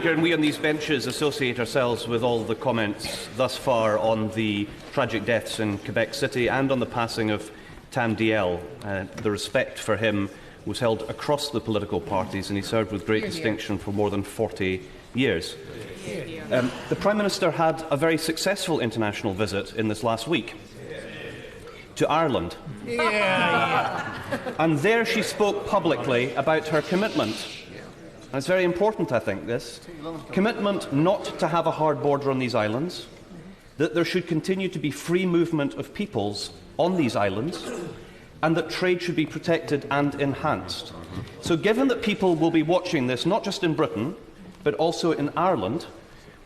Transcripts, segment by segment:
Speaker, and we on these benches associate ourselves with all the comments thus far on the tragic deaths in Quebec City and on the passing of Tam Diel. The respect for him was held across the political parties, and he served with great distinction for more than 40 years. The Prime Minister had a very successful international visit in this last week to Ireland. And there she spoke publicly about her commitment. And it's very important, I think, this commitment not to have a hard border on these islands, that there should continue to be free movement of peoples on these islands, and that trade should be protected and enhanced. So given that people will be watching this not just in Britain, but also in Ireland,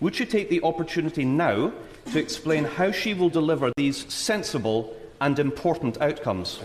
would she take the opportunity now to explain how she will deliver these sensible and important outcomes?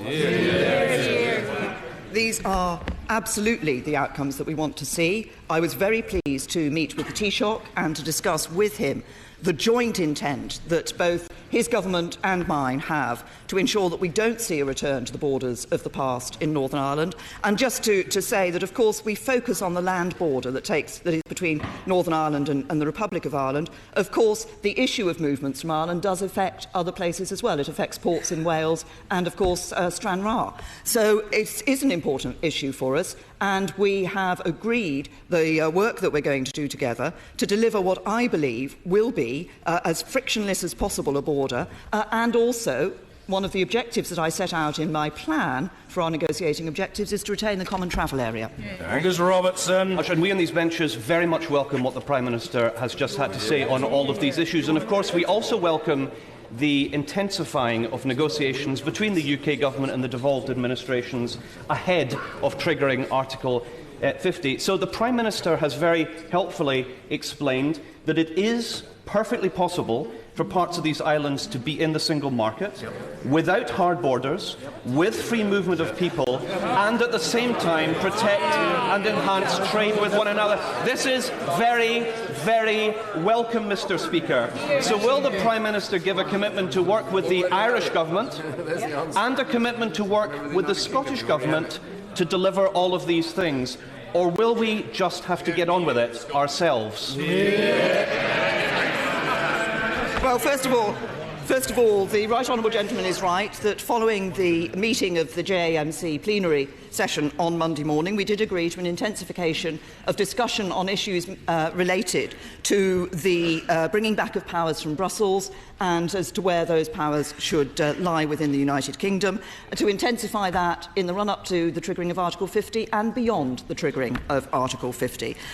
These are absolutely the outcomes that we want to see. I was very pleased to meet with the Taoiseach and to discuss with him the joint intent that both his government and mine have to ensure that we don't see a return to the borders of the past in Northern Ireland. And just to say that, of course, we focus on the land border that is between Northern Ireland and the Republic of Ireland. Of course, the issue of movements from Ireland does affect other places as well. It affects ports in Wales and, of course, Stranraer. So it is an important issue for us, and we have agreed the work that we're going to do together to deliver what I believe will be as frictionless as possible a border, and also one of the objectives that I set out in my plan for our negotiating objectives is to retain the common travel area. Angus Robertson. And we on these benches very much welcome what the Prime Minister has just had to say on all of these issues, and of course we also welcome the intensifying of negotiations between the UK Government and the devolved administrations ahead of triggering Article 50. So the Prime Minister has very helpfully explained that it is perfectly possible for parts of these islands to be in the single market, without hard borders, with free movement of people, and at the same time protect and enhance trade with one another. This is very, very welcome, Mr. Speaker. So will the Prime Minister give a commitment to work with the Irish Government and a commitment to work with the Scottish Government to deliver all of these things? Or will we just have to get on with it ourselves? Well, first of all, the Right Honourable Gentleman is right that following the meeting of the JAMC plenary session on Monday morning, we did agree to an intensification of discussion on issues related to the bringing back of powers from Brussels and as to where those powers should lie within the United Kingdom, to intensify that in the run-up to the triggering of Article 50 and beyond the triggering of Article 50.